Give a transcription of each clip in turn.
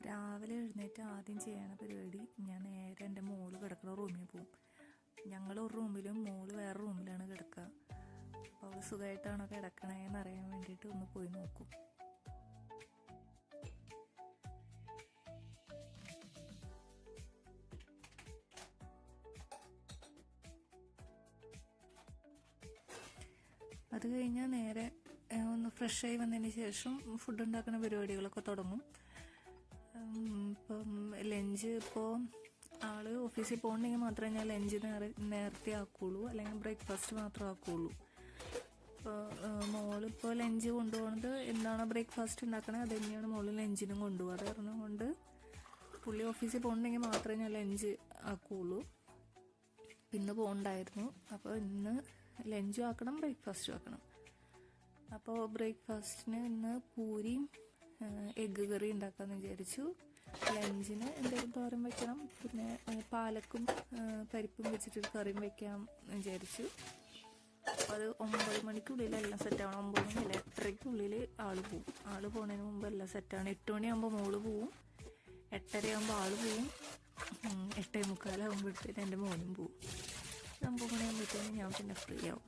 രാവിലെ എഴുന്നേറ്റ് ആദ്യം ചെയ്യണ പരിപാടി ഞാൻ നേരെ എൻ്റെ മോള് കിടക്കുന്ന റൂമിൽ പോകും. ഞങ്ങൾ ഒരു റൂമിലും മോള് വേറെ റൂമിലാണ് കിടക്കുക. അപ്പോൾ അവൾ സുഖമായിട്ടാണോ കിടക്കണേന്ന് അറിയാൻ വേണ്ടിയിട്ട് ഒന്ന് പോയി നോക്കും. അത് കഴിഞ്ഞാൽ നേരെ ഒന്ന് ഫ്രഷായി വന്നതിന് ശേഷം ഫുഡ് ഉണ്ടാക്കുന്ന പരിപാടികളൊക്കെ തുടങ്ങും. ഇപ്പം ലഞ്ച് ഇപ്പോൾ ആൾ ഓഫീസിൽ പോകണമെങ്കിൽ മാത്രമേ ഞാൻ ലഞ്ച് നേരത്തെ ആക്കുകയുള്ളൂ, അല്ലെങ്കിൽ ബ്രേക്ക്ഫാസ്റ്റ് മാത്രമേ ആക്കുകയുള്ളൂ. ഇപ്പോൾ മോളിപ്പോൾ ലഞ്ച് കൊണ്ടുപോകുന്നത് എന്താണോ ബ്രേക്ക്ഫാസ്റ്റ് ഉണ്ടാക്കണത് അത് തന്നെയാണ് മോള് ലഞ്ചിനും കൊണ്ടുപോകുക. അത് കാരണം കൊണ്ട് പുള്ളി ഓഫീസിൽ പോകണമെങ്കിൽ മാത്രമേ ഞാൻ ലഞ്ച് ആക്കുകയുള്ളൂ. ഇന്ന് പോകണ്ടായിരുന്നു, അപ്പോൾ ഇന്ന് ലഞ്ചും ആക്കണം ബ്രേക്ക്ഫാസ്റ്റും ആക്കണം. അപ്പോൾ ബ്രേക്ക്ഫാസ്റ്റിന് ഇന്ന് പൂരിയും എഗ്ഗ് കറി ഉണ്ടാക്കാമെന്ന് വിചാരിച്ചു. ലഞ്ചിന് എന്തെങ്കിലും തോരൻ വെക്കണം, പിന്നെ പാലക്കും പരിപ്പും വെച്ചിട്ടൊരു കറിയും വെക്കാം എന്ന് വിചാരിച്ചു. അപ്പോൾ അത് 9 മണിക്കുള്ളിൽ എല്ലാം സെറ്റാവണം. 9 മണിയല്ല 8:30-ക്കുള്ളിൽ ആൾ പോവും. ആൾ പോകുന്നതിന് മുമ്പ് എല്ലാം സെറ്റാണ്. 8 മണിയാകുമ്പോൾ മോള് പോവും, 8:30 ആൾ പോവും, 8:45 എൻ്റെ മോനും പോവും. 9 മണിയാകുമ്പോഴത്തേനും ഞാൻ പിന്നെ ഫ്രീ ആവും.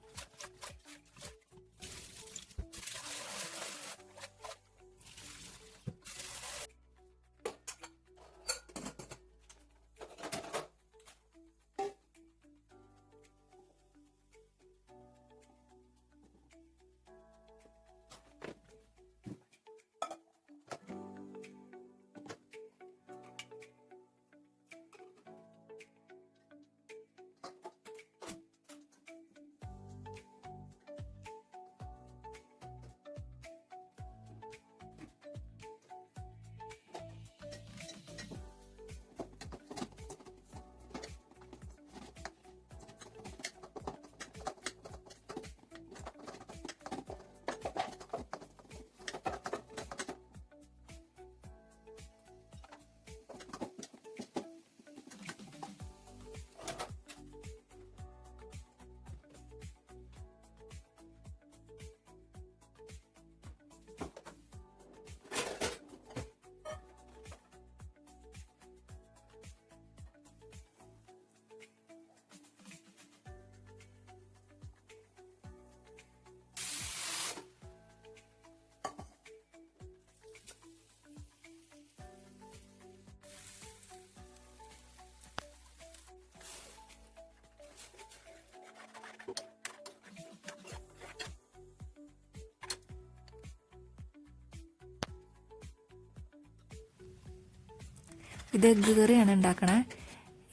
ഇത് എഗ്ഗ് കറിയാണ് ഉണ്ടാക്കണേ.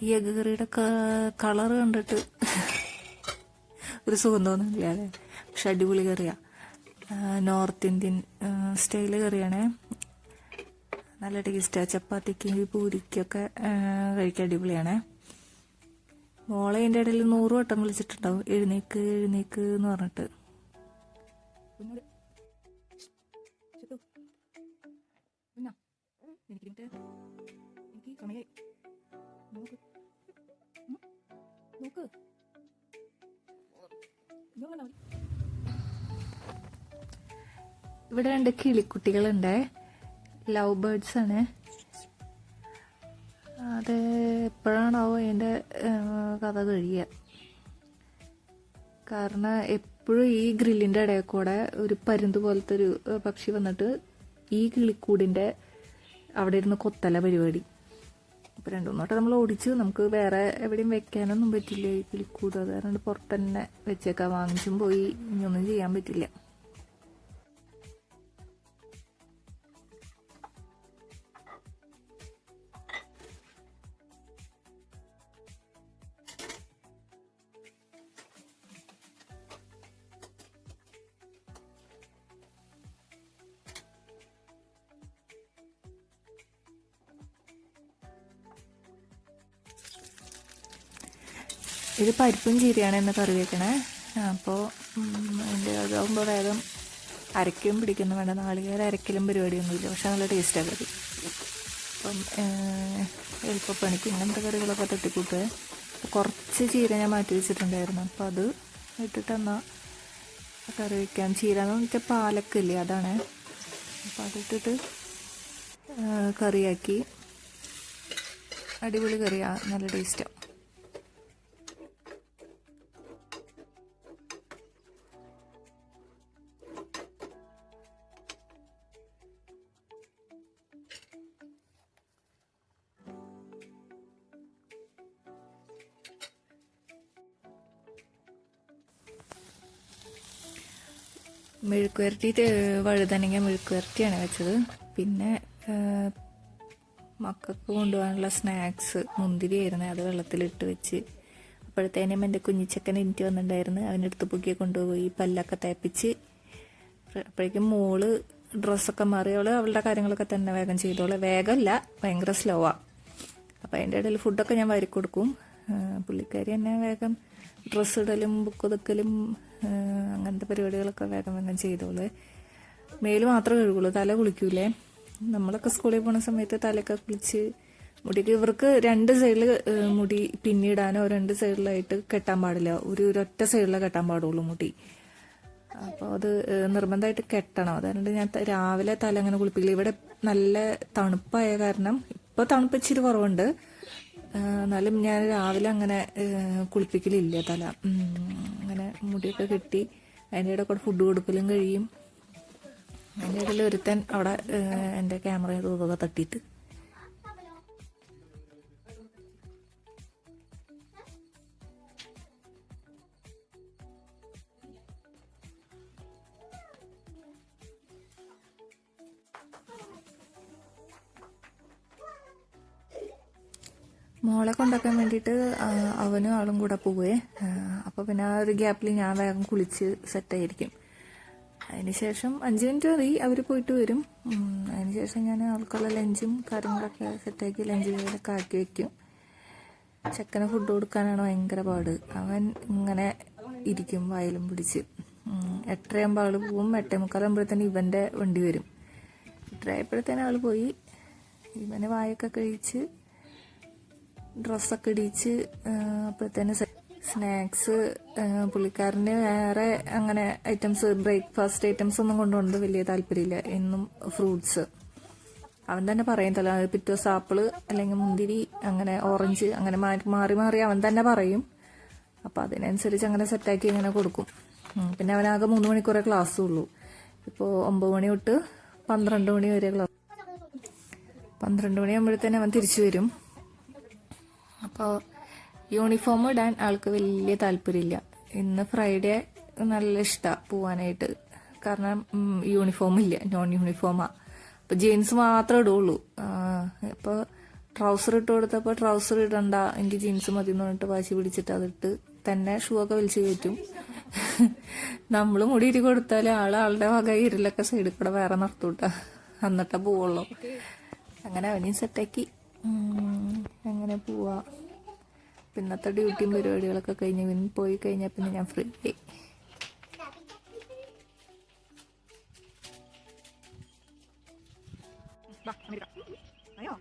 ഈ എഗ്ഗ് കറിയുടെ കളർ കണ്ടിട്ട് ഒരു സുഖം തോന്നുന്നില്ല അല്ലേ? പക്ഷെ അടിപൊളി കറിയാണ്. നോർത്ത് ഇന്ത്യൻ സ്റ്റൈല് കറിയാണേ. നല്ല ടേസ്റ്റാണ്. ചപ്പാത്തിക്കും പൂരിക്കൊക്കെ കഴിക്കാൻ അടിപൊളിയാണേ. മോളെ അതിൻ്റെ ഇടയിൽ 100 വട്ടം വിളിച്ചിട്ടുണ്ടാവും, എഴുന്നേക്ക് എഴുന്നേക്ക് എന്ന് പറഞ്ഞിട്ട്. ഇവിടെ 2 കിളിക്കുട്ടികളുണ്ട്, ലവ് ബേർഡ്സ് ആണ്. അത് എപ്പോഴാണാവോ അതിൻ്റെ കഥ കഴിയുക. കാരണം എപ്പോഴും ഈ ഗ്രില്ലിൻ്റെ ഇടയിൽ കൂടെ ഒരു പരുന്ത് പോലത്തെ ഒരു പക്ഷി വന്നിട്ട് ഈ കിളിക്കൂടിൻ്റെ അവിടെ ഇരുന്ന് കൊത്തല പരിപാടി. അപ്പോൾ 2-3 വട്ടം നമ്മൾ ഓടിച്ചു. നമുക്ക് വേറെ എവിടെയും വെക്കാനൊന്നും പറ്റില്ല ഈ കിളിക്കൂട്. അത് കാരണം പുറത്ത് തന്നെ വെച്ചേക്കാം. വാങ്ങിച്ചും പോയി ഇനിയൊന്നും ചെയ്യാൻ പറ്റില്ല. ഇത് പരിപ്പും ചീരയാണ് ഇന്ന് കറി വെക്കണേ. അപ്പോൾ അതിൻ്റെ അതാകുമ്പോൾ വേഗം അരയ്ക്കും പിടിക്കുന്നു വേണ്ട. നാളികേരം അരക്കലും പരിപാടിയൊന്നുമില്ല, പക്ഷെ നല്ല ടേസ്റ്റാണ് കറി. അപ്പം എളുപ്പപ്പണിക്ക് ഇങ്ങനത്തെ കറികളൊക്കെ തട്ടിക്കൂട്ടുക. കുറച്ച് ചീര ഞാൻ മാറ്റി വെച്ചിട്ടുണ്ടായിരുന്നു, അപ്പോൾ അത് ഇട്ടിട്ടെന്നാൽ കറി വയ്ക്കാം. ചീര എന്ന് വെച്ചാൽ പാലക്കില്ലേ, അതാണ്. അപ്പോൾ അതിട്ടിട്ട് കറിയാക്കി. അടിപൊളി കറിയാണ്, നല്ല ടേസ്റ്റാണ്. മെഴുക്കുവരട്ടി, വഴുതനങ്ങ മെഴുക്കുവരട്ടിയാണ് വെച്ചത്. പിന്നെ മക്കൾക്ക് കൊണ്ടുപോകാനുള്ള സ്നാക്സ് മുന്തിരി ആയിരുന്നു, അത് വെള്ളത്തിലിട്ട് വെച്ച്. അപ്പോഴത്തേനും എൻ്റെ കുഞ്ഞിച്ചക്കൻ എനിക്ക് വന്നിട്ടുണ്ടായിരുന്നു, അവനെടുത്ത് പൊക്കിയെ കൊണ്ടുപോയി പല്ലൊക്കെ തേപ്പിച്ച്. അപ്പോഴേക്കും മോള് ഡ്രസ്സൊക്കെ മാറി. അവളുടെ കാര്യങ്ങളൊക്കെ തന്നെ വേഗം ചെയ്തോളെ. വേഗമല്ല, ഭയങ്കര സ്ലോ ആണ്. അപ്പോൾ അതിൻ്റെ ഇടയിൽ ഫുഡൊക്കെ ഞാൻ വാരി കൊടുക്കും. പുള്ളിക്കാരി തന്നെ വേഗം ഡ്രസ്സ് ഇടലും ബുക്ക് ഒതുക്കലും അങ്ങനത്തെ പരിപാടികളൊക്കെ വേഗം വേഗം ചെയ്തോളെ. മേല് മാത്രമേ കഴുകുള്ളൂ, തല കുളിക്കൂലേ. നമ്മളൊക്കെ സ്കൂളിൽ പോകുന്ന സമയത്ത് തലയൊക്കെ കുളിച്ച് മുടിക്ക് ഇവർക്ക് 2 സൈഡിൽ മുടി പിന്നിടാനോ 2 സൈഡിലായിട്ട് കെട്ടാൻ പാടില്ല. ഒരൊറ്റ സൈഡിലേ കെട്ടാൻ പാടുള്ളൂ മുടി. അപ്പോൾ അത് നിർബന്ധമായിട്ട് കെട്ടണം. അതുകൊണ്ട് ഞാൻ രാവിലെ തല അങ്ങനെ കുളിപ്പിക്കില്ല. ഇവിടെ നല്ല തണുപ്പായ കാരണം, ഇപ്പോൾ തണുപ്പ് ഇച്ചിരി കുറവുണ്ട്, എന്നാലും ഞാൻ രാവിലെ അങ്ങനെ കുളിപ്പിക്കലില്ല തല. അങ്ങനെ മുടിയൊക്കെ കെട്ടി അതിൻ്റെ ഇടയിൽ കൂടെ ഫുഡ് കൊടുക്കലും കഴിയും. അതിൻ്റെ ഇടയിൽ ഒരുത്തൻ അവിടെ എൻ്റെ ക്യാമറ ഇതൊക്കെ തട്ടിയിട്ട്. മോളെ കൊണ്ടാക്കാൻ വേണ്ടിയിട്ട് അവനും ആളും കൂടെ പോവേ. അപ്പോൾ പിന്നെ ആ ഒരു ഗ്യാപ്പിൽ ഞാൻ വേഗം കുളിച്ച് സെറ്റായിരിക്കും. അതിനുശേഷം 5 മിനിറ്റ് മതി, അവർ പോയിട്ട് വരും. അതിനുശേഷം ഞാൻ ആൾക്കുള്ള ലഞ്ചും കാര്യങ്ങളൊക്കെ സെറ്റാക്കി ലഞ്ച് കയ്യിലൊക്കെ ആക്കി വെക്കും. ചെക്കന് ഫുഡ് കൊടുക്കാനാണ് ഭയങ്കര പാട്. അവൻ ഇങ്ങനെ ഇരിക്കും വായിലും പിടിച്ച്. 8:30 ആൾ പോവും. 8:45 ഇവൻ്റെ വണ്ടി വരും. 8:30 ആൾ പോയി. ഇവന് വായൊക്കെ കഴിച്ച് ഡ്രസ്സൊക്കെ ഇടിച്ച് അപ്പോഴത്തേന് സ്നാക്സ്. പുള്ളിക്കാരന് വേറെ അങ്ങനെ ഐറ്റംസ്, ബ്രേക്ക്ഫാസ്റ്റ് ഐറ്റംസ് ഒന്നും കൊണ്ടുപോകുന്നത് വലിയ താല്പര്യമില്ല. എന്നും ഫ്രൂട്ട്സ്. അവൻ തന്നെ പറയും, പിറ്റേ ദിവസം ആപ്പിള് അല്ലെങ്കിൽ മുന്തിരി, അങ്ങനെ ഓറഞ്ച്, അങ്ങനെ മാറി മാറി അവൻ തന്നെ പറയും. അപ്പം അതിനനുസരിച്ച് അങ്ങനെ സെറ്റാക്കി ഇങ്ങനെ കൊടുക്കും. പിന്നെ അവനാകെ 3 മണിക്കൂറേ ക്ലാസ്സും ഉള്ളൂ. ഇപ്പോൾ 9 മണി തൊട്ട് 12 മണി വരെ ക്ലാസ്. 12 മണിയാകുമ്പോഴത്തേനും അവൻ തിരിച്ചു വരും. അപ്പോൾ യൂണിഫോം ഇടാൻ ആൾക്ക് വലിയ താല്പര്യമില്ല. ഇന്ന് ഫ്രൈഡേ നല്ല ഇഷ്ടമാണ് പോവാനായിട്ട്. കാരണം യൂണിഫോം ഇല്ല, നോൺ യൂണിഫോമാണ്. അപ്പോൾ ജീൻസ് മാത്രമേ ഇടുള്ളൂ. അപ്പോൾ ട്രൗസർ ഇട്ട് കൊടുത്തപ്പോൾ ട്രൗസർ ഇടണ്ട, എനിക്ക് ജീൻസ് മതി എന്ന് പറഞ്ഞിട്ട് വാശി പിടിച്ചിട്ട് അതിട്ട് തന്നെ ഷൂ ഒക്കെ വലിച്ചു കയറ്റും. നമ്മൾ മുടിയിട്ട് കൊടുത്താൽ ആളുടെ വക ഇരുലൊക്കെ സൈഡിൽ കൂടെ വേറെ നിർത്തൂട്ടാ, എന്നിട്ടേ പോവുള്ളൂ. അങ്ങനെ അവനെയും സെറ്റാക്കി അങ്ങനെ പോവാ. പിന്നത്തെ ഡ്യൂട്ടിയും പരിപാടികളൊക്കെ കഴിഞ്ഞ് ഇവൻ പോയി കഴിഞ്ഞാൽ പിന്നെ ഞാൻ ഫ്രീ ആയി. അയ്യോ